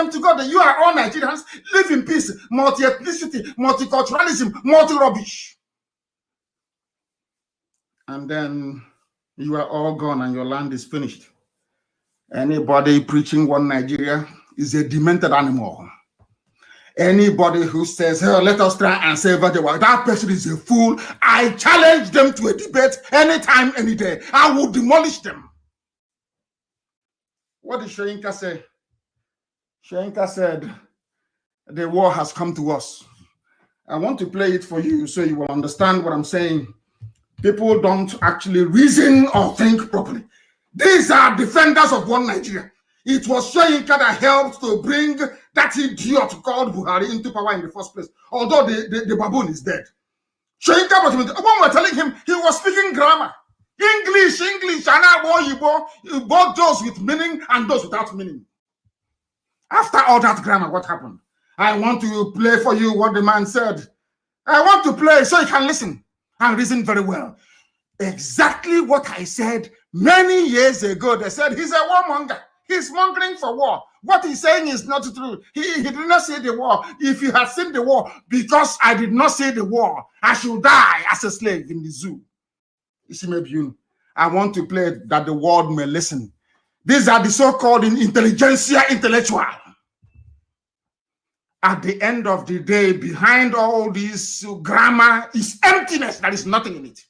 them to go. That you are all Nigerians, live in peace, multi-ethnicity, multiculturalism, multi-rubbish. And then you are all gone and your land is finished. Anybody preaching one Nigeria is a demented animal. Anybody who says, oh, let us try and save the world, that person is a fool. I challenge them to a debate anytime, any day. I will demolish them. What did Soyinka say? Soyinka said, the war has come to us. I want to play it for you so you will understand what I'm saying. People don't actually reason or think properly. These are defenders of one Nigeria. It was Soyinka that helped to bring that idiot called Buhari into power in the first place. Although the baboon is dead. Soyinka, when we were telling him, he was speaking grammar. English, and both those with meaning and those without meaning. After all that grammar, what happened? I want to play for you what the man said. I want to play so you can listen and reason very well. Exactly what I said many years ago. They said he's a warmonger. He's mongering for war. What he's saying is not true. He did not say the war. If you had seen the war, because I did not say the war, I should die as a slave in the zoo. I want to play it that the world may listen. These are the so-called intelligentsia intellectual. At the end of the day, behind all this grammar is emptiness. There is nothing in it.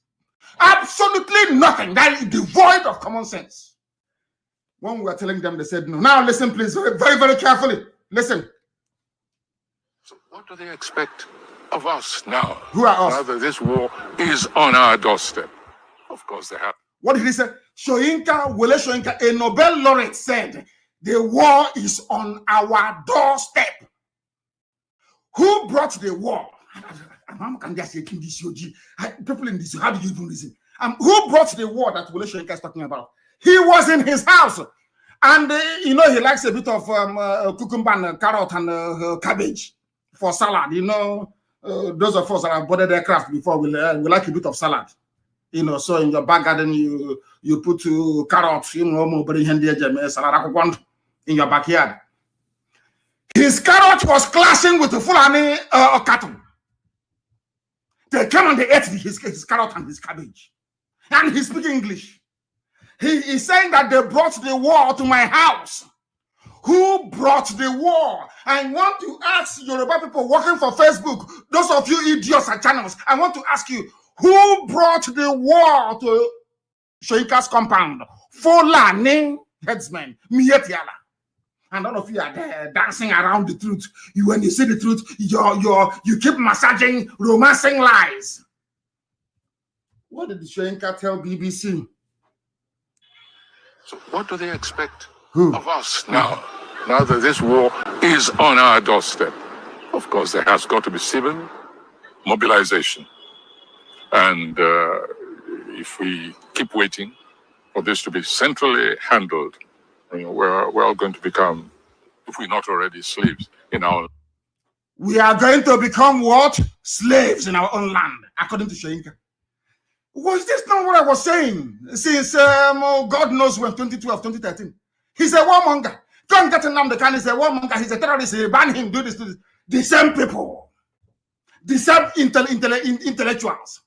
Absolutely nothing. That is devoid of common sense. When we were telling them, they said no. Now listen, please, very, very, very carefully. Listen. So what do they expect of us now? Who are us? Now that this war is on our doorstep. Of course they have. What did he say? Soyinka, Wole Soyinka, a Nobel laureate, said the war is on our doorstep. Who brought the war? People in this, how do you even reason? Who brought the war that Wole Soyinka is talking about? He was in his house. And, he likes a bit of cucumber and carrot and cabbage for salad. Those of us that have boarded aircraft before, we like a bit of salad. So in your back garden, you put carrots, in your backyard. His carrot was clashing with the Fulani cattle. They came and they ate his carrot and his cabbage. And he's speaking English. He is saying that they brought the war to my house. Who brought the war? I want to ask Yoruba people working for Facebook, those of you idiots at channels, I want to ask you, who brought the war to Soyinka's compound? Fulani headsmen, Mietiala. And all of you are there dancing around the truth. When you see the truth, you keep massaging, romancing lies. What did Soyinka tell BBC? So what do they expect of us now? Now that this war is on our doorstep. Of course, there has got to be civil mobilization. And if we keep waiting for this to be centrally handled, we're all going to become, if we're not already, slaves in our... We are going to become what? Slaves in our own land, according to Soyinka. Was this not what I was saying since God knows when, 2012, 2013? He's a warmonger. Don't get him the kind. He's a warmonger. He's a terrorist. He ban him. Do this. The same people, the same intellectuals,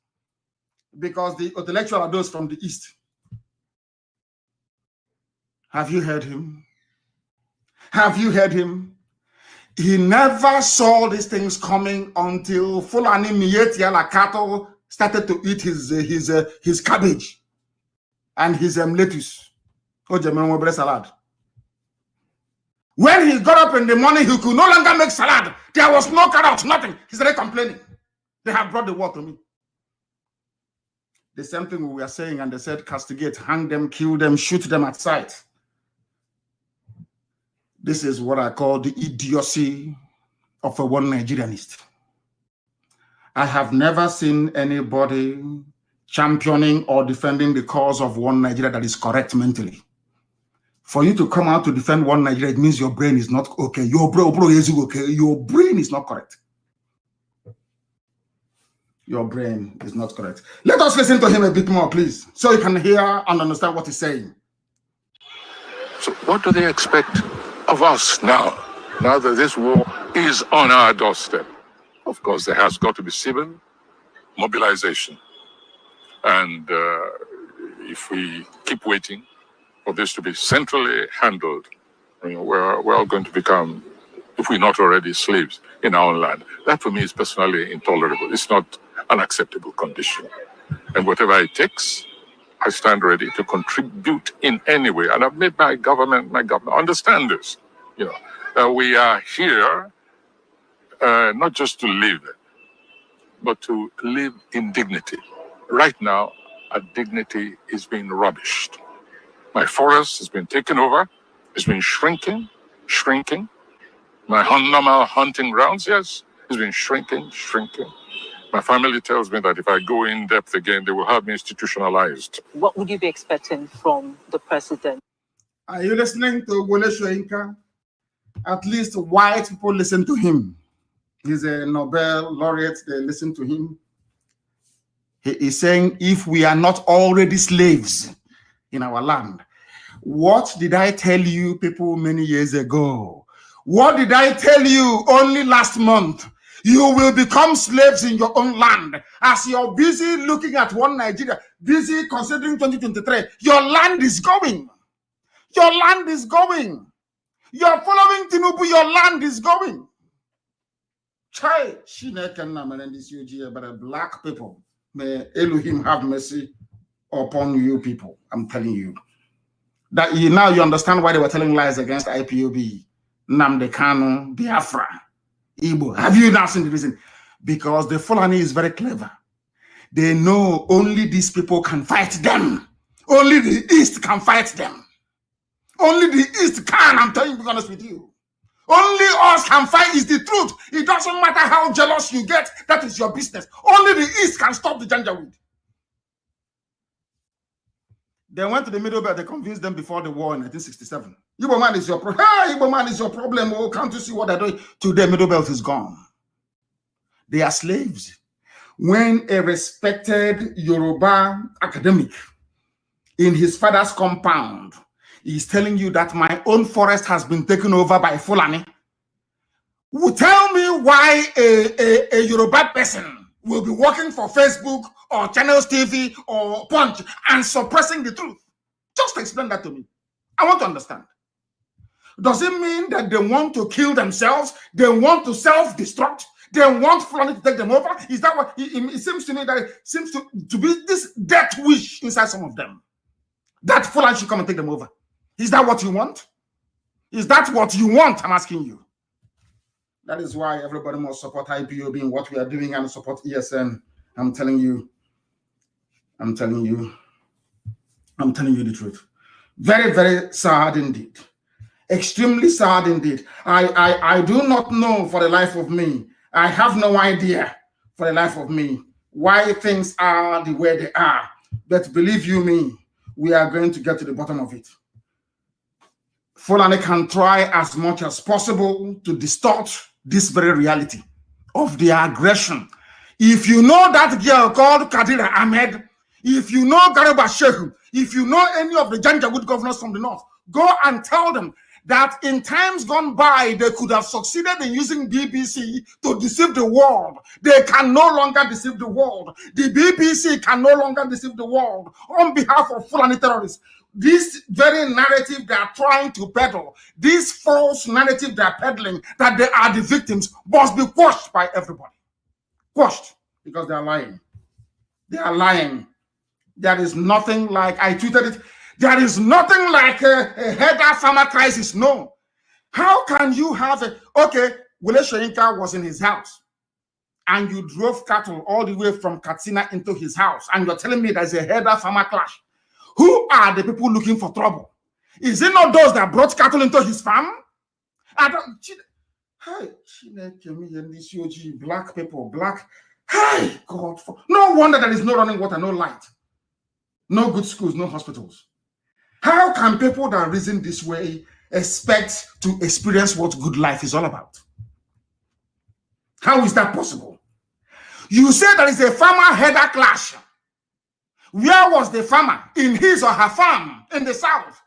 because the intellectuals are those from the East. Have you heard him? Have you heard him? He never saw these things coming until Fulani Mietiala cattle started to eat his cabbage and his lettuce. Salad. When he got up in the morning, he could no longer make salad. There was no carrot, nothing. He started complaining. They have brought the war to me. The same thing we were saying, and they said castigate, hang them, kill them, shoot them at sight. This is what I call the idiocy of a one Nigerianist. I have never seen anybody championing or defending the cause of one Nigeria that is correct mentally. For you to come out to defend one Nigeria, it means your brain is not okay. Your brain is not correct. Your brain is not correct. Let us listen to him a bit more, please, so you can hear and understand what he's saying. So what do they expect of us now now that this war is on our doorstep, of course, there has got to be civil mobilization. And if we keep waiting for this to be centrally handled, we're all going to become, if we're not already, slaves in our own land. That for me is personally intolerable. It's not an acceptable condition. And whatever it takes, I stand ready to contribute in any way. And I've made my government understand this. We are here not just to live, but to live in dignity. Right now, our dignity is being rubbished. My forest has been taken over. It's been shrinking. My normal hunting grounds, yes, it's been shrinking. My family tells me that if I go in depth again, they will have me institutionalized. What would you be expecting from the president? Are you listening to Wole Soyinka? At least white people listen to him. He's a Nobel laureate. They listen to him. He is saying, if we are not already slaves in our land, what did I tell you people many years ago? What did I tell you only last month? You will become slaves in your own land. As you're busy looking at one Nigeria, busy considering 2023, your land is going. Your land is going. You're following Tinubu, your land is going. Chai, but black people, may Elohim have mercy upon you people. I'm telling you. That now you understand why they were telling lies against IPOB, Nnamdi Kanu, Biafra, Igbo. Have you now seen the reason? Because the Fulani is very clever. They know only these people can fight them. Only the East can fight them. Only the East can, I'm telling you, to be honest with you. Only us can fight is the truth. It doesn't matter how jealous you get, that is your business. Only the East can stop the Janjaweed. They went to the Middle Belt, they convinced them before the war in 1967. Igbo man is your problem. Hey, Igbo man is your problem. Oh, can't you see what they're doing? Today, Middle Belt is gone. They are slaves. When a respected Yoruba academic in his father's compound is telling you that my own forest has been taken over by Fulani, tell me why a Yoruba person will be working for Facebook or Channels TV or Punch and suppressing the truth. Just explain that to me. I want to understand. Does it mean that they want to kill themselves? They want to self-destruct? They want Fulani to take them over? Is that what it seems to me that it seems to be this death wish inside some of them? That Fulani should come and take them over. Is that what you want? Is that what you want? I'm asking you. That is why everybody must support IPOB in what we are doing and support ESN. I'm telling you the truth. Very, very sad indeed. Extremely sad indeed. I do not know for the life of me. I have no idea for the life of me why things are the way they are. But believe you me, we are going to get to the bottom of it. Fulani can try as much as possible to distort this very reality of the aggression. If you know that girl called Kadira Ahmed, if you know Garba Shehu, if you know any of the Janjaweed governors from the north, go and tell them that in times gone by, they could have succeeded in using BBC to deceive the world. They can no longer deceive the world. The BBC can no longer deceive the world on behalf of Fulani terrorists. This very narrative they are trying to peddle, this false narrative they are peddling, that they are the victims, must be quashed by everybody. Quashed, because they are lying. They are lying. There is nothing like, I tweeted it, there is nothing like a header farmer crisis. No. How can you have okay, Wole Soyinka was in his house and you drove cattle all the way from Katsina into his house and you're telling me there's a header farmer clash. Who are the people looking for trouble? Is it not those that brought cattle into his farm? I don't. Hey, black people, black. Hey, God. No wonder there is no running water, no light, no good schools, no hospitals. How can people that reason this way expect to experience what good life is all about? How is that possible? You say there is a farmer header clash. Where was the farmer? In his or her farm in the south.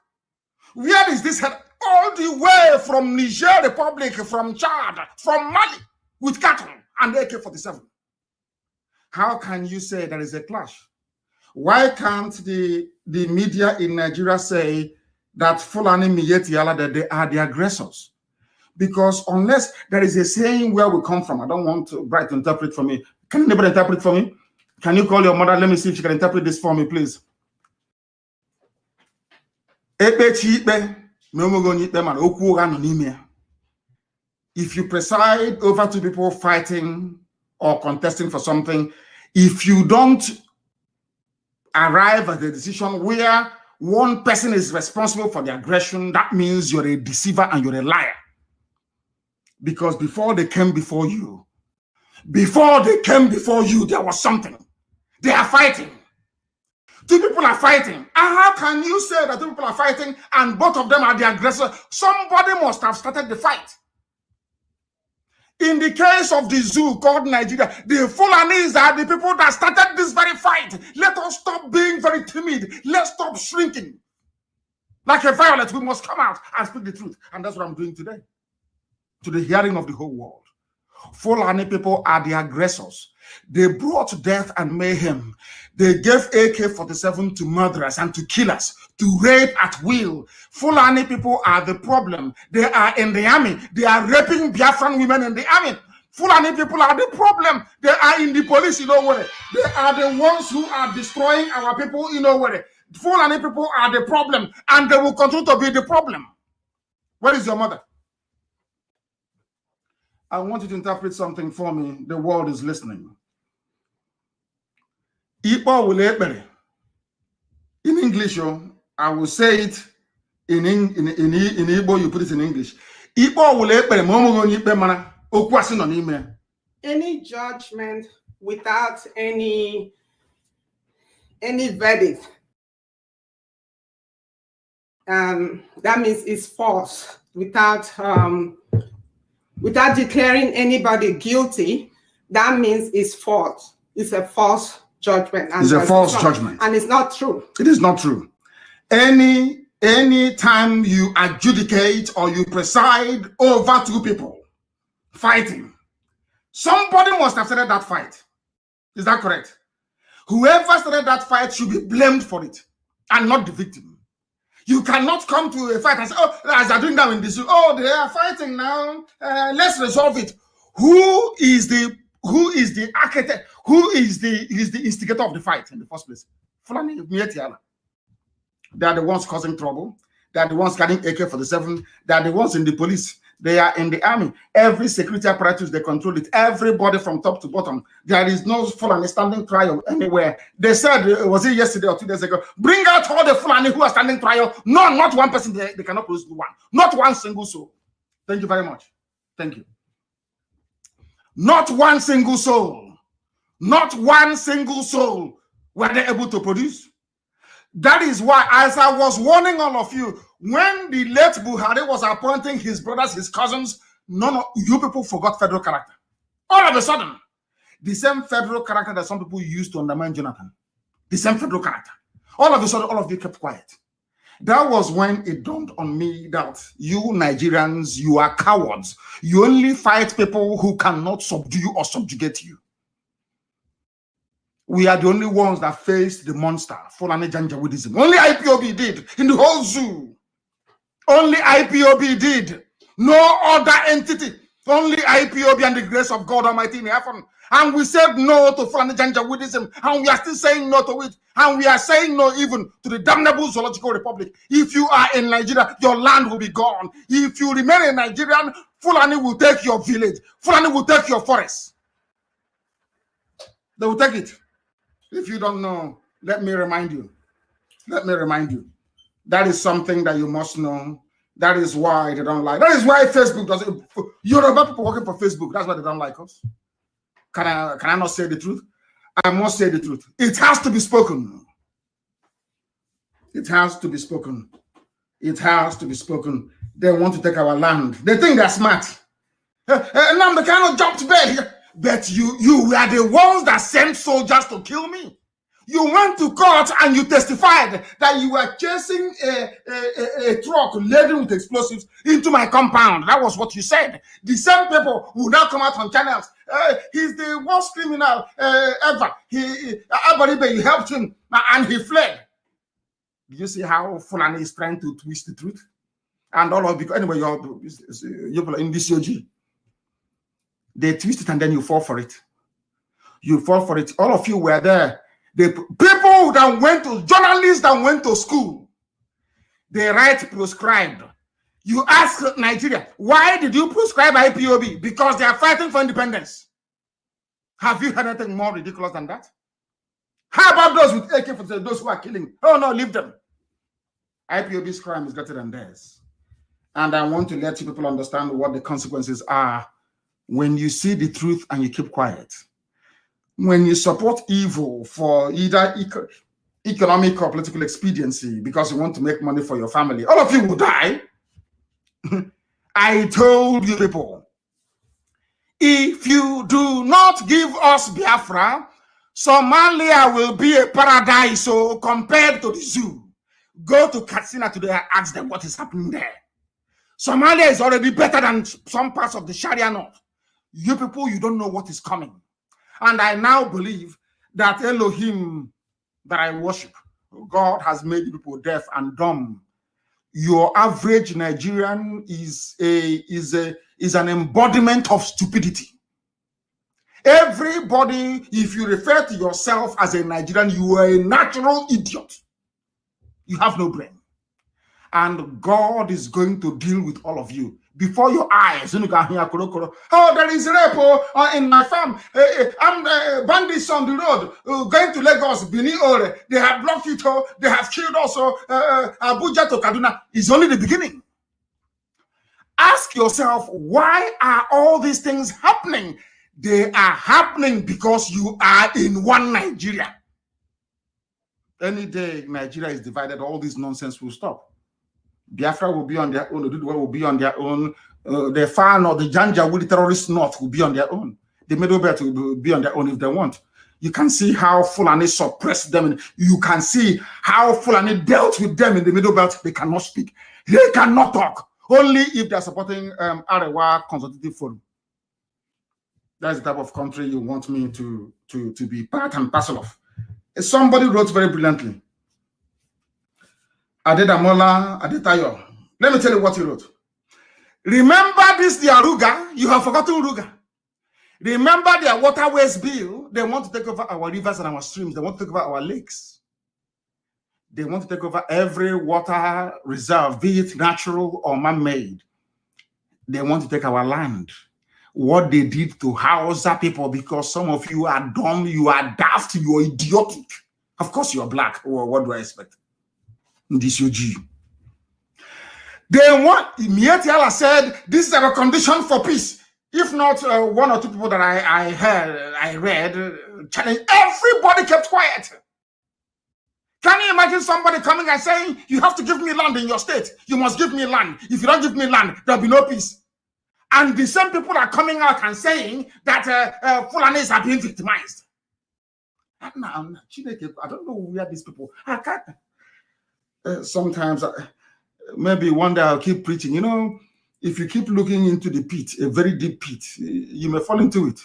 Where is this header? all the way from Niger Republic, from Chad, from Mali, with cattle and AK-47. How can you say there is a clash? Why can't the media in Nigeria say that Fulani Miyetiala, that they are the aggressors? Because unless there is a saying where we come from, I don't want Bright to interpret for me. Can anybody interpret for me? Can you call your mother? Let me see if she can interpret this for me, please. If you preside over two people fighting or contesting for something, if you don't arrive at the decision where one person is responsible for the aggression, that means you're a deceiver and you're a liar. Because before they came before you, there was something. They are fighting. Two people are fighting. And how can you say that two people are fighting and both of them are the aggressor? Somebody must have started the fight. In the case of the zoo called Nigeria, the Fulanis are the people that started this very fight. Let us stop being very timid. Let's stop shrinking. Like a violet, we must come out and speak the truth. And that's what I'm doing today. To the hearing of the whole world. Fulani people are the aggressors. They brought death and mayhem. They gave AK-47 to murderers and to killers, to rape at will. Fulani people are the problem. They are in the army. They are raping Biafran women in the army. Fulani people are the problem. They are in the police in Owerri. They are the ones who are destroying our people in Owerri. Fulani people are the problem, and they will continue to be the problem. Where is your mother? I want you to interpret something for me. The world is listening. In English, I will say it in Igbo, you put it in English. Any judgment without any verdict, that means it's false. Without declaring anybody guilty, that means it's false. It's a false judgment. It's a false judgment. And it's not true. It is not true. Any time you adjudicate or you preside over two people fighting, somebody must have started that fight. Is that correct? Whoever started that fight should be blamed for it and not the victim. You cannot come to a fight and say, oh, as they're doing that in this, oh, they are fighting now. Let's resolve it. Who is the architect? Who is the instigator of the fight in the first place? Fulani Miyetiala. They are the ones causing trouble. They are the ones carrying AK-47. They are the ones in the police. They are in the army. Every security apparatus, they control it. Everybody from top to bottom. There is no Fulani standing trial anywhere. They said, was it yesterday or 2 days ago, bring out all the Fulani who are standing trial. No, not one person. They cannot produce one. Not one single soul. Thank you very much. Thank you. Not one single soul. Not one single soul were they able to produce. That is why, as I was warning all of you, when the late Buhari was appointing his brothers, his cousins, none of you people forgot federal character. All of a sudden, the same federal character that some people used to undermine Jonathan, the same federal character. All of a sudden, all of you kept quiet. That was when it dawned on me that you Nigerians, you are cowards. You only fight people who cannot subdue you or subjugate you. We are the only ones that faced the monster, Fulani Janjaweedism. Only IPOB did in the whole zoo. Only IPOB did. No other entity. Only IPOB and the grace of God Almighty in heaven. And we said no to Fulani Janjaweedism. And we are still saying no to it. And we are saying no even to the damnable Zoological Republic. If you are in Nigeria, your land will be gone. If you remain in Nigeria, Fulani will take your village. Fulani will take your forest. They will take it. If you don't know, let me remind you. Let me remind you. That is something that you must know. That is why they don't like. That is why Facebook doesn't. Yoruba people working for Facebook. That's why they don't like us. Can I not say the truth? I must say the truth. It has to be spoken. It has to be spoken. It has to be spoken. They want to take our land. They think they're smart. Now they cannot jump to bed. But you were the ones that sent soldiers to kill me. You went to court and you testified that you were chasing a truck laden with explosives into my compound. That was what you said. The same people will now come out on channels. He's the worst criminal ever. You helped him and he fled. Do you see how Fulani is trying to twist the truth? And all of you, anyway, you're in this OG. They twist it and then you fall for it. You fall for it. All of you were there. The people that went to, journalists that went to school, they write proscribed. You ask Nigeria, why did you proscribe IPOB? Because they are fighting for independence. Have you heard anything more ridiculous than that? How about those with AK-47, those who are killing? Oh no, leave them. IPOB's crime is greater than theirs. And I want to let you people understand what the consequences are when you see the truth and you keep quiet. When you support evil for either economic or political expediency because you want to make money for your family, all of you will die. I told you people, if you do not give us Biafra, Somalia will be a paradise so compared to the zoo. Go to Katsina today and ask them what is happening there. Somalia is already better than some parts of the Sharia North. You people, you don't know what is coming. And I now believe that Elohim that I worship, God has made people deaf and dumb. Your average Nigerian is an embodiment of stupidity. Everybody, if you refer to yourself as a Nigerian, you are a natural idiot. You have no brain. And God is going to deal with all of you. Before your eyes, oh, there is rape in my farm. I'm bandits on the road going to Lagos, Benin. They have blocked it. They have killed also Abuja to Kaduna. It's only the beginning. Ask yourself, why are all these things happening? They are happening because you are in one Nigeria. Any day Nigeria is divided, all this nonsense will stop. Biafra will be on their own, Oduduwa will be on their own, the Fan or the Janjaweed terrorist North will be on their own. The Middle Belt will be on their own if they want. You can see how Fulani suppressed them. You can see how Fulani dealt with them in the Middle Belt. They cannot speak. They cannot talk. Only if they're supporting Arewa Consultative Forum. That's the type of country you want me to be part and parcel of. Somebody wrote very brilliantly. Adedamola Adetayo. Let me tell you what he wrote. Remember this, the Aruga. You have forgotten Ruga. Remember their waterways bill. They want to take over our rivers and our streams. They want to take over our lakes. They want to take over every water reserve, be it natural or man-made. They want to take our land. What they did to Hausa people, because some of you are dumb, you are daft, you are idiotic. Of course you are black. Well, what do I expect? This UG. They want, Mietiala said, this is our condition for peace. If not one or two people that I read, challenge, everybody kept quiet. Can you imagine somebody coming and saying, you have to give me land in your state. You must give me land. If you don't give me land, there'll be no peace. And the same people are coming out and saying that Fulanis are being victimized. I don't know where these people, I can't. Sometimes, maybe one day I'll keep preaching. You know, if you keep looking into the pit, a very deep pit, you may fall into it.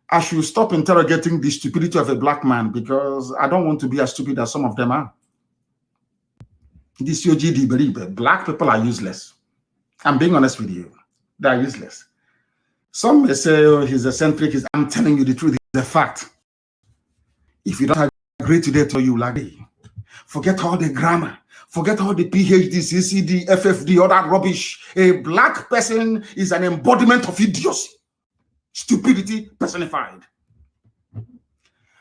I should stop interrogating the stupidity of a black man because I don't want to be as stupid as some of them are. This OGD, black people are useless. I'm being honest with you. They are useless. Some may say, oh, he's eccentric. I'm telling you the truth. It's a fact. If you don't agree today, to you like that. Forget all the grammar. Forget all the PhD, CCD, FFD, all that rubbish. A black person is an embodiment of idiocy. Stupidity personified.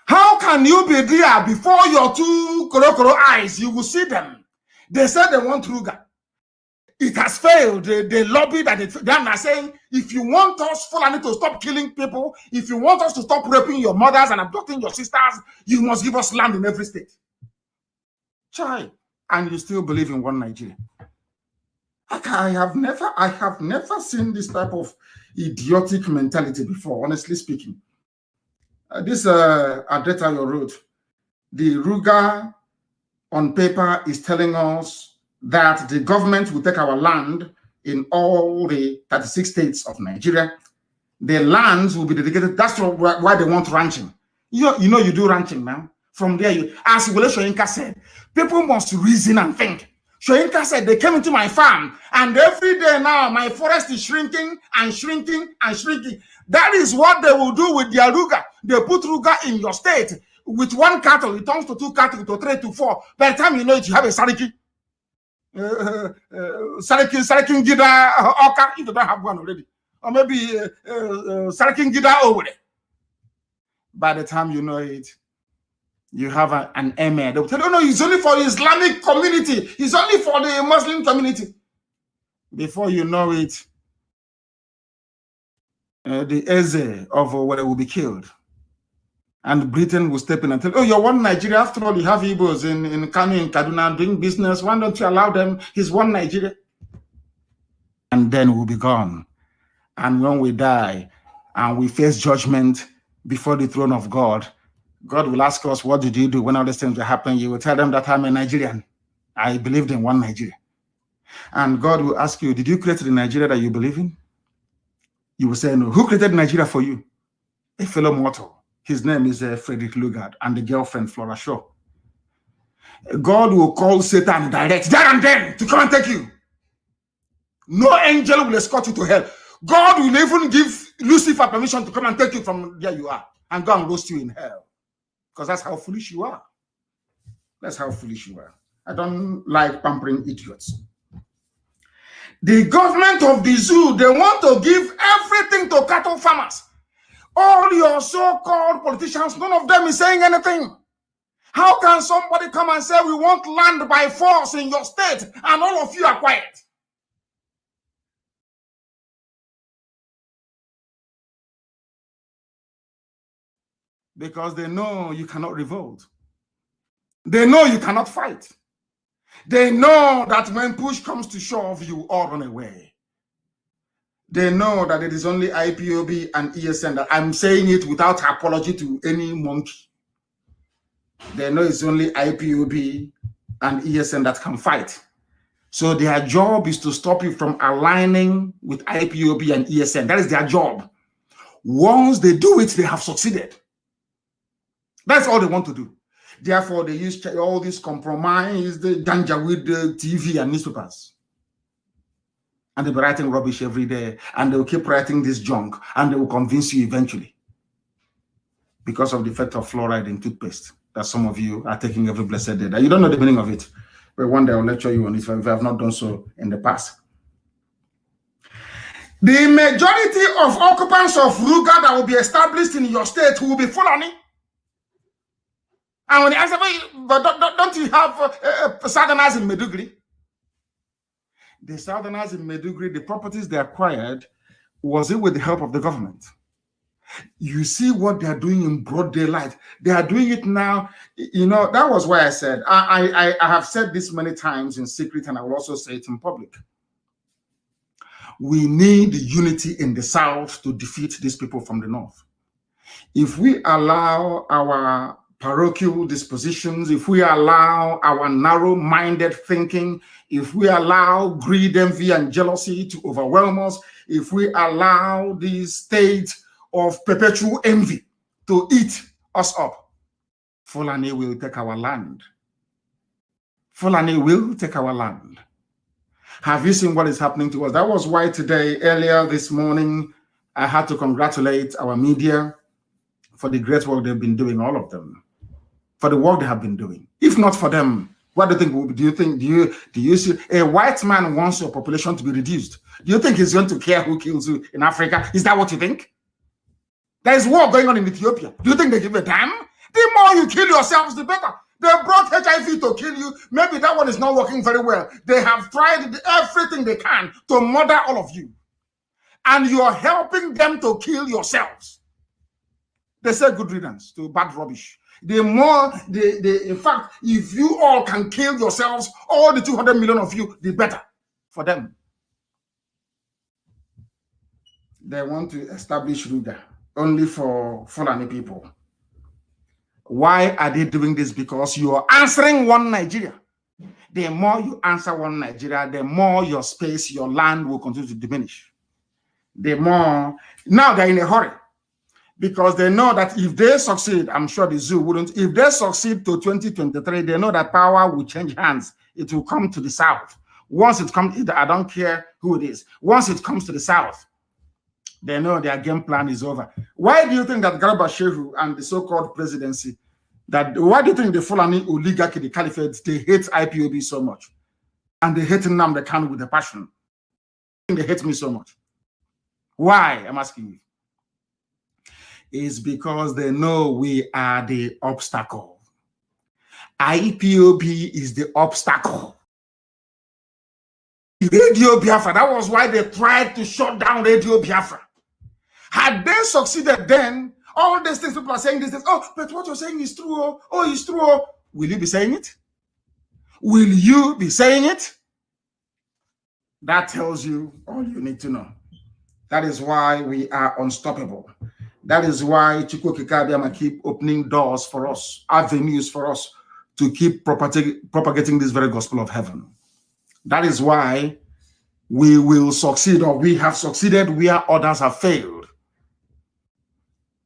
How can you be there before your two korokoro eyes? You will see them. They said they want Ruga. It has failed. They lobbied and they are saying, if you want us Fulani to stop killing people, if you want us to stop raping your mothers and abducting your sisters, you must give us land in every state. Chai. And you still believe in one Nigeria. I have never seen this type of idiotic mentality before, honestly speaking. This Adetayo wrote, The Ruga on paper is telling us that the government will take our land in all the 36 states of Nigeria. The lands will be dedicated. That's why they want ranching. You know you do ranching now. From there, as Wole Soyinka said, people must reason and think. Soyinka said they came into my farm, and every day now my forest is shrinking and shrinking and shrinking. That is what they will do with their Ruga. They put Ruga in your state. With one cattle, it turns to 2 cattle, to 3 to 4. By the time you know it, you have a Sariki. Sariki Gida Oka, if you don't have one already. Or maybe Sariki Gida over there. By the time you know it, you have an emir. They will tell you, no, it's only for the Islamic community. It's only for the Muslim community. Before you know it, the Eze of where will be killed. And Britain will step in and tell, oh, you're one Nigeria. After all, you have Igbos in Kano, in Kaduna doing business. Why don't you allow them? He's one Nigeria. And then we'll be gone. And when we die and we face judgment before the throne of God, God will ask us, what did you do when all these things were happening? You will tell them that I'm a Nigerian. I believed in one Nigeria. And God will ask you, did you create the Nigeria that you believe in? You will say, no. Who created Nigeria for you? A fellow mortal. His name is Frederick Lugard and the girlfriend Flora Shaw. God will call Satan direct there and then to come and take you. No angel will escort you to hell. God will even give Lucifer permission to come and take you from where you are and go and roast you in hell. Because that's how foolish you are. That's how foolish you are. I don't like pampering idiots. The government of the zoo, they want to give everything to cattle farmers. All your so-called politicians, none of them is saying anything. How can somebody come and say we want land by force in your state and all of you are quiet? Because they know you cannot revolt. They know you cannot fight. They know that when push comes to shove, you all run away. They know that it is only IPOB and ESN that I'm saying it without apology to any monkey. They know it's only IPOB and ESN that can fight. So their job is to stop you from aligning with IPOB and ESN. That is their job. Once they do it, they have succeeded. That's all they want to do. Therefore, they use all this compromise, the danger with the TV and newspapers. And they'll be writing rubbish every day. And they'll keep writing this junk. And they will convince you eventually. Because of the effect of fluoride in toothpaste. That some of you are taking every blessed day. You don't know the meaning of it. But one day I'll lecture you on it if I have not done so in the past. The majority of occupants of Ruga that will be established in your state will be Fulani. And when they answer, but don't you have Southerners in Maiduguri? The Southerners in Maiduguri, the properties they acquired, was it with the help of the government? You see what they are doing in broad daylight. They are doing it now. You know, that was why I said, I have said this many times in secret, and I will also say it in public. We need unity in the South to defeat these people from the North. If we allow our parochial dispositions, if we allow our narrow-minded thinking, if we allow greed, envy, and jealousy to overwhelm us, if we allow this state of perpetual envy to eat us up, Fulani will take our land. Fulani will take our land. Have you seen what is happening to us? That was why today, earlier this morning, I had to congratulate our media for the great work they've been doing, all of them, for the work they have been doing. If not for them, what do you think? Do you see a white man wants your population to be reduced? Do you think he's going to care who kills you in Africa? Is that what you think? There is war going on in Ethiopia. Do you think they give a damn? The more you kill yourselves, the better. They brought HIV to kill you. Maybe that one is not working very well. They have tried everything they can to murder all of you. And you're helping them to kill yourselves. They say good riddance to bad rubbish. The more, in fact, if you all can kill yourselves, all the 200 million of you, the better for them. They want to establish Ruga only for Fulani people. Why are they doing this? Because you are answering one Nigeria. The more you answer one Nigeria, the more your space, your land will continue to diminish. The more, now they're in a hurry because they know that if they succeed, I'm sure the zoo wouldn't, if they succeed to 2023, they know that power will change hands. It will come to the South. Once it comes, I don't care who it is. Once it comes to the South, they know their game plan is over. Why do you think that Garba Shehu and the so-called presidency, why do you think the Fulani oligarchy, the caliphate, they hate IPOB so much? And they hate Nnamdi Kanu with a passion. They hate me so much. Why? I'm asking you. It's because they know we are the obstacle. IPOB is the obstacle. Radio Biafra, that was why they tried to shut down Radio Biafra. Had they succeeded then, all these things people are saying these things, oh, but what you're saying is true, oh, it's true, oh. Will you be saying it? Will you be saying it? That tells you all you need to know. That is why we are unstoppable. That is why Chukwu Kikabiama keep opening doors for us, avenues for us to keep propagating this very gospel of heaven. That is why we will succeed, or we have succeeded where others have failed.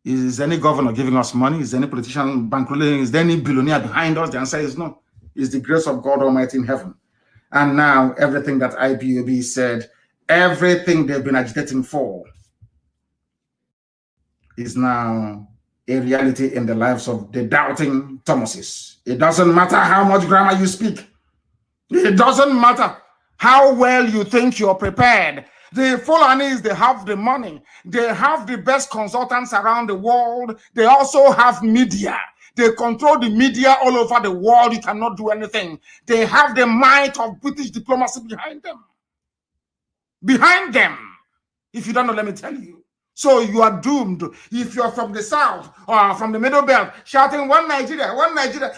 Is any governor giving us money? Is any politician bankrolling? Is there any billionaire behind us? The answer is no. It's the grace of God Almighty in heaven. And now everything that IPOB said, everything they've been agitating for is now a reality in the lives of the doubting Thomases. It doesn't matter how much grammar you speak. It doesn't matter how well you think you're prepared. The Fulanis, they have the money. They have the best consultants around the world. They also have media. They control the media all over the world. You cannot do anything. They have the might of British diplomacy behind them. Behind them. If you don't know, let me tell you. So you are doomed. If you're from the South or from the Middle Belt, shouting one Nigeria,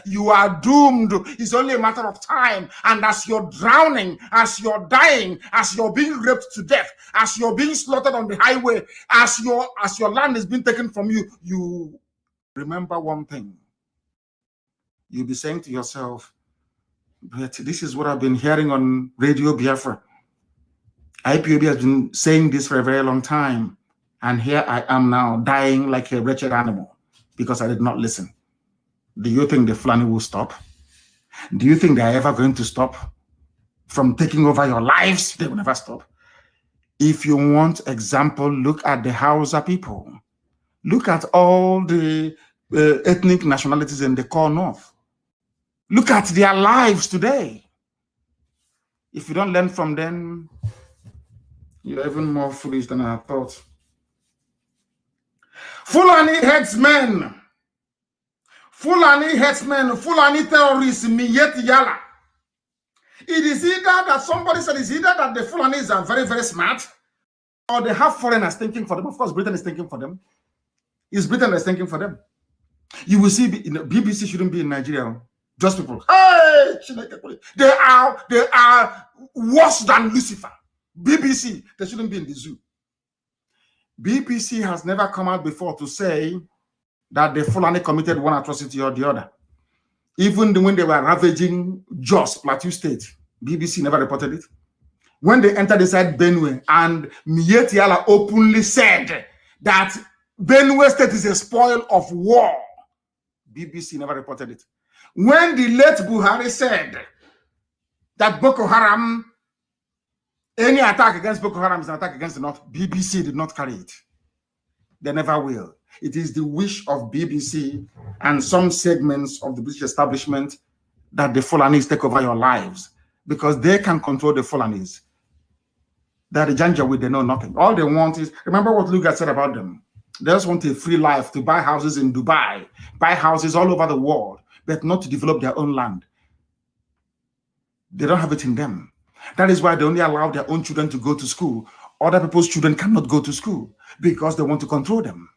you are doomed. It's only a matter of time. And as you're drowning, as you're dying, as you're being raped to death, as you're being slaughtered on the highway, as your land is being taken from you, you remember one thing. You'll be saying to yourself, but this is what I've been hearing on Radio Biafra. IPOB has been saying this for a very long time. And here I am now dying like a wretched animal because I did not listen. Do you think the Fulani will stop? Do you think they are ever going to stop from taking over your lives? They will never stop. If you want example, look at the Hausa people. Look at all the ethnic nationalities in the core north. Look at their lives today. If you don't learn from them, you're even more foolish than I thought. Fulani headsmen, Fulani terrorists, Miyet Yala. It is either that somebody said it's either that the Fulanis are very, very smart, or they have foreigners thinking for them. Of course, Britain is thinking for them. It's Britain that's thinking for them. You will see BBC shouldn't be in Nigeria. Just people. Hey, they are worse than Lucifer. BBC, they shouldn't be in the zoo. BBC has never come out before to say that the Fulani committed one atrocity or the other. Even when they were ravaging Jos, Plateau State, BBC never reported it. When they entered inside Benue, and Miyet Yala openly said that Benue State is a spoil of war, BBC never reported it. When the late Buhari said that Boko Haram, any attack against Boko Haram is an attack against the North, BBC did not carry it. They never will. It is the wish of BBC and some segments of the British establishment that the Fulanis take over your lives because they can control the Fulanis. They're the Janjaweed, they know nothing. All they want is, remember what Luga said about them. They just want a free life to buy houses in Dubai, buy houses all over the world, but not to develop their own land. They don't have it in them. That is why they only allow their own children to go to school. Other people's children cannot go to school because they want to control them.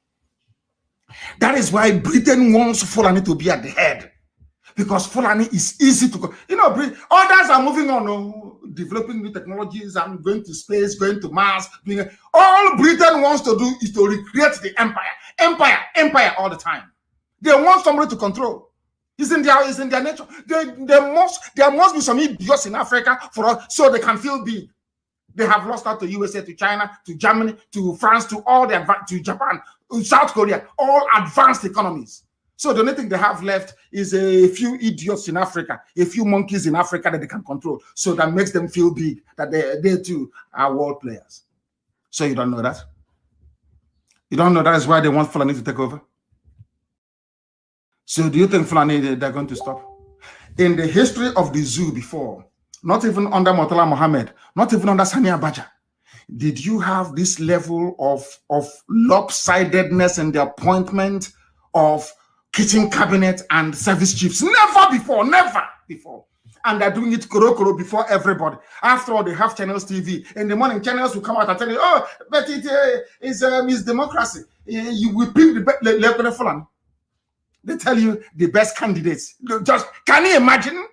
That is why Britain wants Fulani to be at the head. Because Fulani is easy to go. You know, others are moving on, developing new technologies and going to space, going to Mars. All Britain wants to do is to recreate the empire. Empire all the time. They want somebody to control. It's in their nature. There must be some idiots in Africa for us so they can feel big. They have lost out to USA, to China, to Germany, to France, to to Japan, to South Korea, all advanced economies. So the only thing they have left is a few idiots in Africa, a few monkeys in Africa that they can control. So that makes them feel big, that they too are world players. So you don't know that? You don't know that is why they want Fulani to take over? So do you think Fulani, they're going to stop? In the history of the zoo before, not even under Murtala Mohammed, not even under Sani Abacha, did you have this level of lopsidedness in the appointment of kitchen cabinet and service chiefs? Never before, never before. And they're doing it koro before everybody. After all, they have Channels TV. In the morning, Channels will come out and tell you, oh, but it is democracy. You will pick the Fulani. They tell you the best candidates. Just, can you imagine?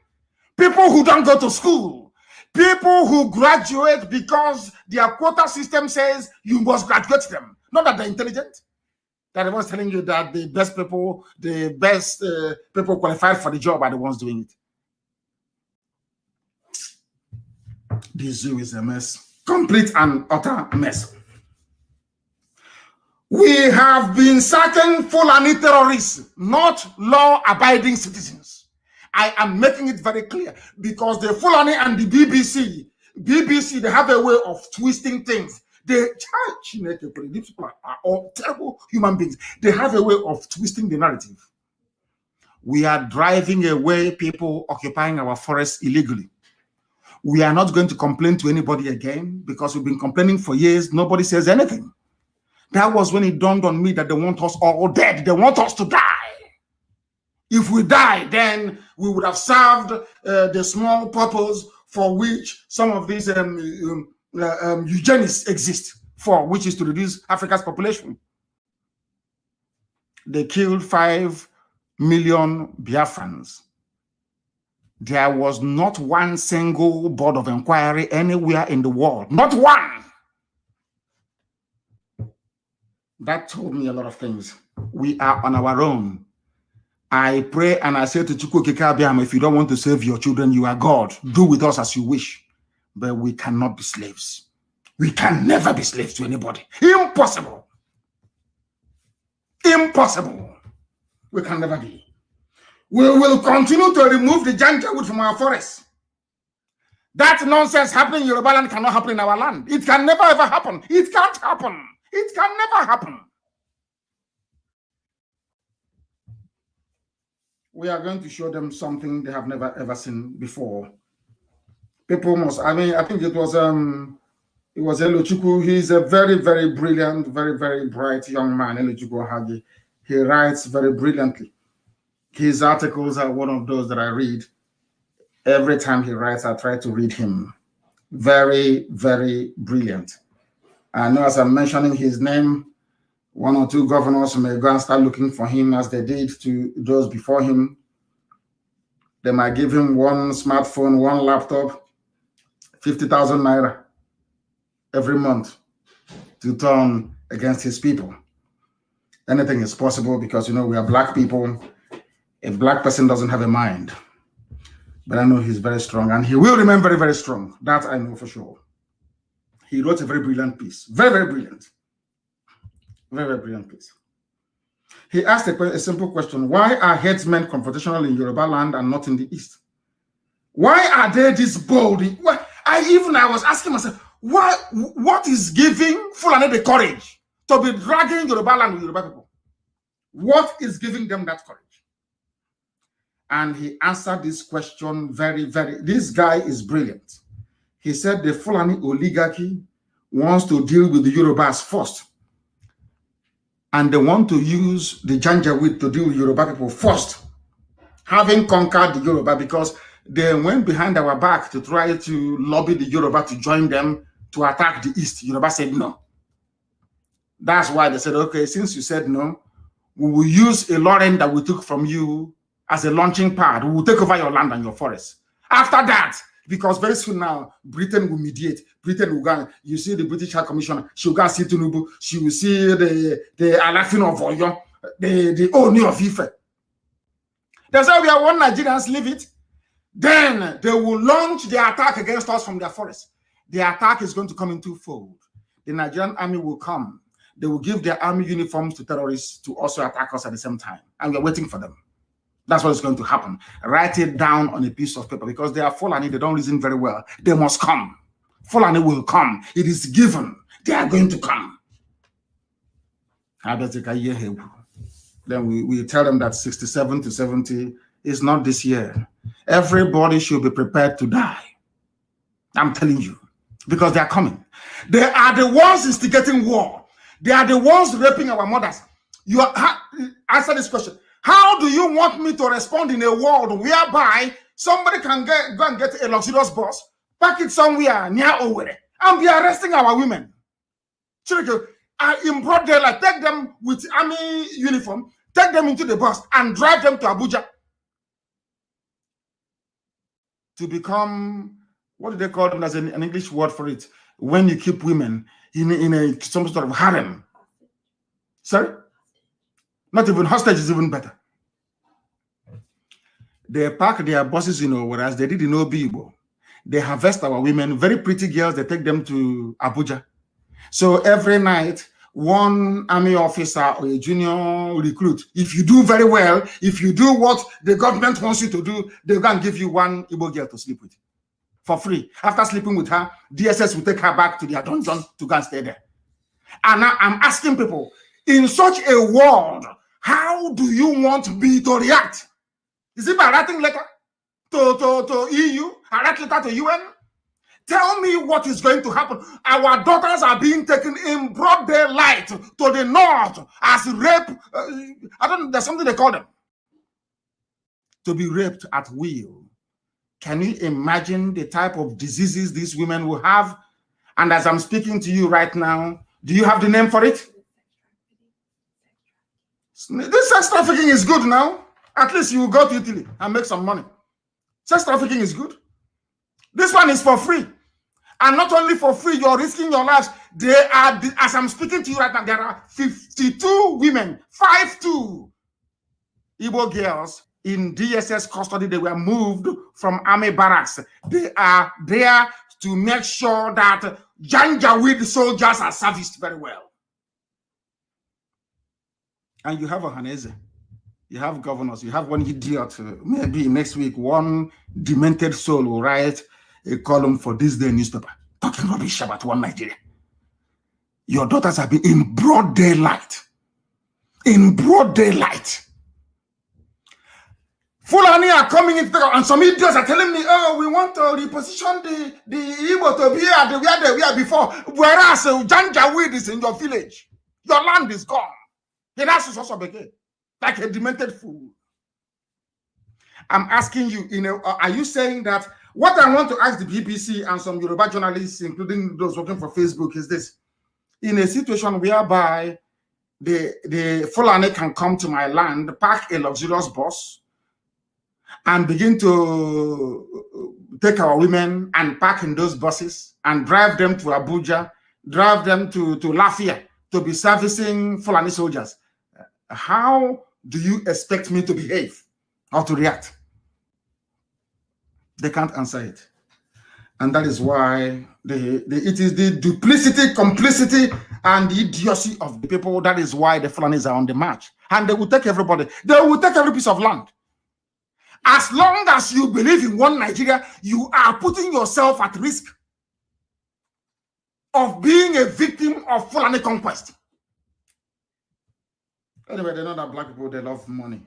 People who don't go to school. People who graduate because their quota system says you must graduate them. Not that they're intelligent. They're the ones telling you that the best people qualified for the job are the ones doing it. This zoo is a mess. Complete and utter mess. We have been certain Fulani terrorists, not law-abiding citizens. I am making it very clear because the Fulani and the BBC, they have a way of twisting things. These people are all terrible human beings. They have a way of twisting the narrative. We are driving away people occupying our forests illegally. We are not going to complain to anybody again because we've been complaining for years. Nobody says anything. That was when it dawned on me that they want us all dead. They want us to die. If we die, then we would have served the small purpose for which some of these eugenics exist for, which is to reduce Africa's population. They killed 5 million Biafrans. There was not one single board of inquiry anywhere in the world. Not one. That told me a lot of things. We are on our own. I pray and I say to Chukwu Kikabiam, if you don't want to save your children, you are God. Do with us as you wish. But we cannot be slaves. We can never be slaves to anybody. Impossible. Impossible. We can never be. We will continue to remove the janjaweed from our forests. That nonsense happening in Yoruba land cannot happen in our land. It can never ever happen. It can't happen. It can never happen. We are going to show them something they have never ever seen before. People must, I think it was Elochukwu. He's a very, very brilliant, very, very bright young man, Elochukwu Hagi. He writes very brilliantly. His articles are one of those that I read. Every time he writes, I try to read him. Very, very brilliant. I know as I'm mentioning his name, 1 or 2 governors may go and start looking for him as they did to those before him. They might give him 1 smartphone, 1 laptop, 50,000 naira every month to turn against his people. Anything is possible because, we are black people. A black person doesn't have a mind. But I know he's very strong and he will remain very, very strong. That I know for sure. He wrote a very brilliant piece. Very, very brilliant. Very, very brilliant piece. He asked a simple question. Why are headsmen confrontational in Yoruba land and not in the East? Why are they this bold? I was asking myself, what is giving Fulani the courage to be dragging Yoruba land with Yoruba people? What is giving them that courage? And he answered this question very, very, this guy is brilliant. He said the Fulani oligarchy wants to deal with the Yorubas first. And they want to use the Janjaweed to deal with Yoruba people first, having conquered the Yoruba, because they went behind our back to try to lobby the Yoruba to join them to attack the East. Yoruba said no. That's why they said, okay, since you said no, we will use a Lauren that we took from you as a launching pad. We will take over your land and your forests. After that, because very soon now, Britain will mediate. Britain will go. You see the British High Commissioner. She will go see Tinubu. She will see the Alafin of Oyo. the Oni of Ife. They say we are one Nigerians, leave it. Then they will launch the attack against us from their forest. The attack is going to come in twofold. The Nigerian army will come. They will give their army uniforms to terrorists to also attack us at the same time. And we're waiting for them. That's what is going to happen. Write it down on a piece of paper because they are Fulani. They don't reason very well. They must come. Fulani will come. It is given. They are going to come. Then we tell them that 67 to 70 is not this year. Everybody should be prepared to die. I'm telling you. Because they are coming. They are the ones instigating war. They are the ones raping our mothers. Answer this question. How do you want me to respond in a world whereby somebody can go and get a luxurious bus, park it somewhere near Owerri, and be arresting our women? In broad daylight, take them with army uniform, take them into the bus, and drive them to Abuja to become, what do they call them? There's an English word for it. When you keep women in some sort of harem. Sorry? Not even hostage is even better. They park their buses in Owerri as they did in Obibo. They harvest our women, very pretty girls, they take them to Abuja. So every night, one army officer or a junior recruit, if you do very well, if you do what the government wants you to do, they're going to give you one Igbo girl to sleep with for free. After sleeping with her, DSS will take her back to their dungeon to go and stay there. And now I'm asking people, in such a world, how do you want me to react? Is it by writing letter to EU, a writing letter to UN? Tell me what is going to happen. Our daughters are being taken in broad daylight to the north as rape. There's something they call them. To be raped at will. Can you imagine the type of diseases these women will have? And as I'm speaking to you right now, do you have the name for it? This sex trafficking is good now. At least you will go to Italy and make some money. Sex trafficking is good. This one is for free. And not only for free, you're risking your lives. They are, as I'm speaking to you right now, there are 52 women, 52 Igbo girls in DSS custody. They were moved from army barracks. They are there to make sure that Janjaweed soldiers are serviced very well. And you have a Hanese. You have governors. You have one idiot. Maybe next week, one demented soul will write a column for this day newspaper talking rubbish about one Nigeria. Your daughters have been in broad daylight. In broad daylight. Fulani are coming into the, and some idiots are telling me, oh, we want to reposition the Igbo to be at where they were before. Whereas Janjaweed is in your village. Your land is gone. The house is also begin like a demented fool. I'm asking you, are you saying that what I want to ask the BBC and some Yoruba journalists, including those working for Facebook, is this: in a situation whereby the Fulani can come to my land, park a luxurious bus, and begin to take our women and park in those buses and drive them to Abuja, drive them to Lafia to be servicing Fulani soldiers. How do you expect me to behave or to react? They can't answer it. And that is why it is the duplicity, complicity, and the idiocy of the people. That is why the Fulanis are on the march. And they will take everybody. They will take every piece of land. As long as you believe in one Nigeria, you are putting yourself at risk of being a victim of Fulani conquest. Anyway, they know that black people, they love money.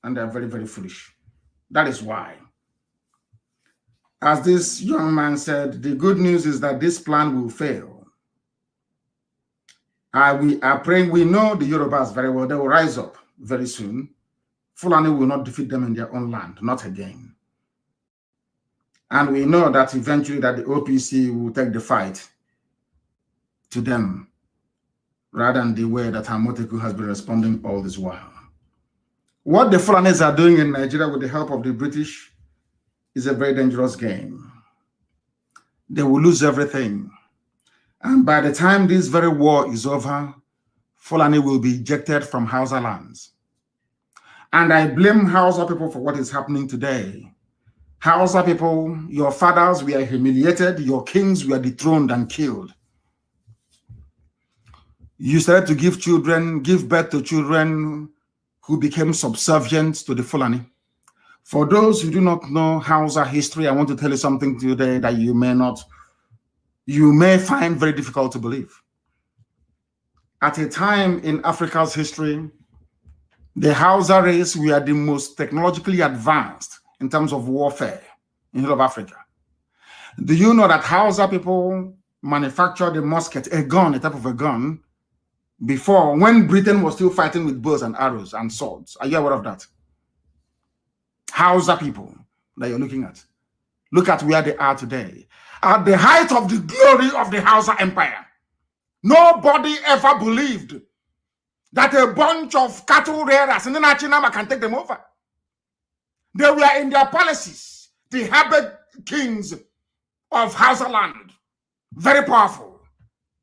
And they're very, very foolish. That is why. As this young man said, the good news is that this plan will fail. We are praying, we know the Yorubas very well. They will rise up very soon. Fulani will not defeat them in their own land, not again. And we know that eventually that the OPC will take the fight to them rather than the way that Hamoteku has been responding all this while. What the Fulanis are doing in Nigeria with the help of the British is a very dangerous game. They will lose everything. And by the time this very war is over, Fulani will be ejected from Hausa lands. And I blame Hausa people for what is happening today. Hausa people, your fathers were humiliated, your kings were dethroned and killed. You started to give birth to children who became subservient to the Fulani. For those who do not know Hausa history, I want to tell you something today that you may find very difficult to believe. At a time in Africa's history, the Hausa race were the most technologically advanced in terms of warfare in all of Africa. Do you know that Hausa people manufactured a musket, a gun, a type of a gun, before, when Britain was still fighting with bows and arrows and swords? Are you aware of that? Hausa people that you're looking at. Look at where they are today. At the height of the glory of the Hausa Empire, nobody ever believed that a bunch of cattle rearers in the Nachinama can take them over. They were in their palaces, the Habed kings of Hausa land, very powerful.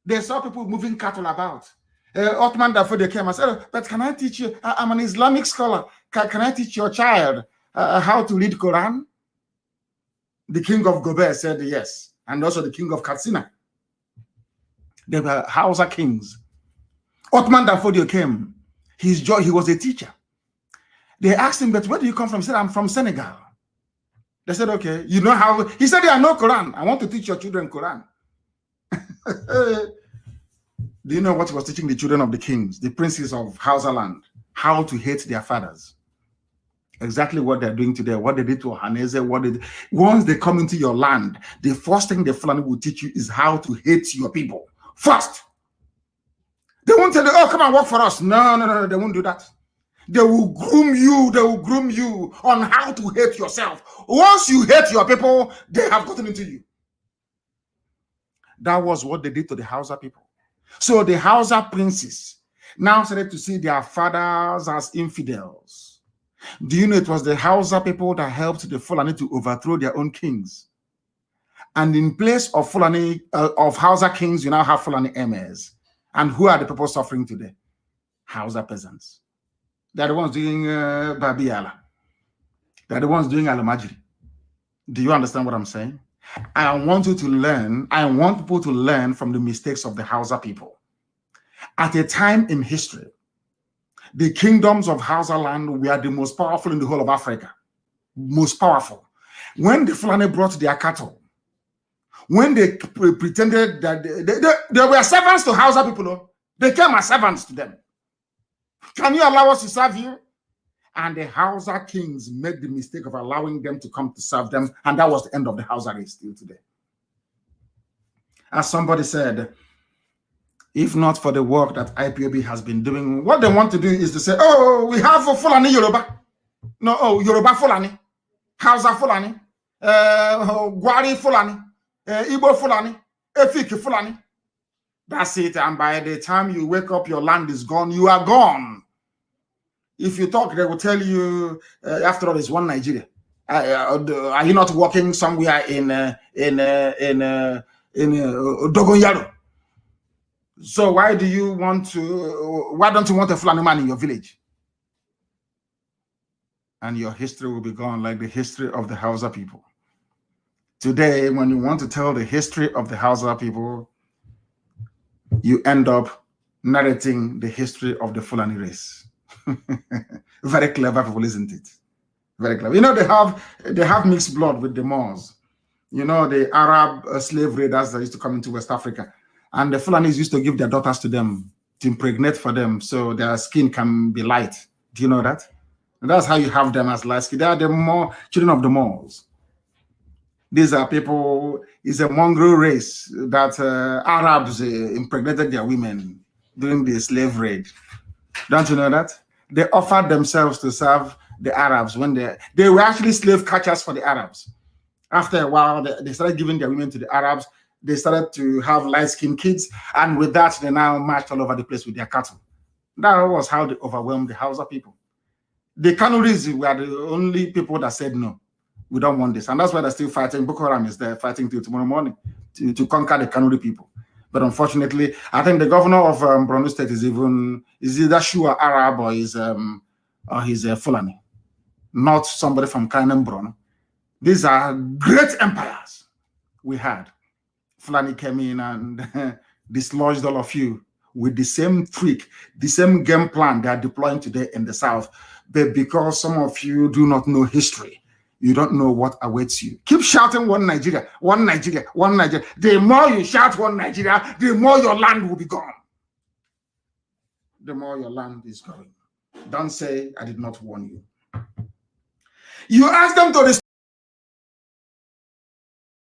They saw people moving cattle about. Ottoman Dafo, they came and said, but can I teach you? I'm an Islamic scholar. Can I teach your child how to read Quran? The king of Gobe said yes, and also the king of Katsina. They were Hausa kings. Ottoman Dafodio came. He was a teacher. They asked him, but where do you come from? He said, I'm from Senegal. They said, okay, you know how? He said, I know Quran. I want to teach your children Quran. Do you know what he was teaching the children of the kings, the princes of Hausa land? How to hate their fathers. Exactly what they're doing today, what they did to Ohaneze, once they come into your land, the first thing the Fulani will teach you is how to hate your people. First. They won't tell you, oh, come and work for us. No, they won't do that. They will groom you on how to hate yourself. Once you hate your people, they have gotten into you. That was what they did to the Hausa people. So the Hausa princes now started to see their fathers as infidels. Do you know it was the Hausa people that helped the Fulani to overthrow their own kings? And in place of Fulani, of Hausa kings, you now have Fulani emirs. And who are the people suffering today? Hausa peasants. They're the ones doing Babiala. They're the ones doing Alamajiri. Do you understand what I'm saying? I want you to learn. I want people to learn from the mistakes of the Hausa people. At a time in history, the kingdoms of Hausa land were the most powerful in the whole of Africa. Most powerful. When the Fulani brought their cattle, when they pretended that they were servants to Hausa people, they came as servants to them. Can you allow us to serve you? And the Hausa kings made the mistake of allowing them to come to serve them, and that was the end of the Hausa race till today. As somebody said, if not for the work that IPOB has been doing, what they want to do is to say, oh, we have a Fulani Yoruba. No, oh, Yoruba Fulani, Hausa Fulani, Gwari Fulani, Igbo Fulani, Efik Fulani. That's it. And by the time you wake up, your land is gone. You are gone. If you talk, they will tell you, after all, it's one Nigeria. Are you not working somewhere in Dogonyaro? So why don't you want a Fulani man in your village? And your history will be gone like the history of the Hausa people. Today, when you want to tell the history of the Hausa people, you end up narrating the history of the Fulani race. Very clever people, isn't it? Very clever. You know, they have mixed blood with the Moors. You know, the Arab slave raiders that used to come into West Africa. And the Fulanis used to give their daughters to them to impregnate for them so their skin can be light. Do you know that? And that's how you have them as light skin. They are the children of the Moors. These are people, it's a mongrel race that Arabs impregnated their women during the slave raid. Don't you know that? They offered themselves to serve the Arabs when they were actually slave catchers for the Arabs. After a while, they started giving their women to the Arabs. They started to have light-skinned kids, and with that, they now marched all over the place with their cattle. That was how they overwhelmed the Hausa people. The Kanuris were the only people that said no. We don't want this. And that's why they're still fighting. Boko Haram is there fighting till tomorrow morning to conquer the Kanuri people. But unfortunately, I think the governor of Borno State is either Shua Arab or he's Fulani, not somebody from Kainan Borno. These are great empires we had. Fulani came in and dislodged all of you with the same trick, the same game plan they are deploying today in the South. But because some of you do not know history, you don't know what awaits you. Keep shouting one Nigeria, one Nigeria, one Nigeria. The more you shout one Nigeria, the more your land will be gone. The more your land is going. Don't say I did not warn you. You ask them to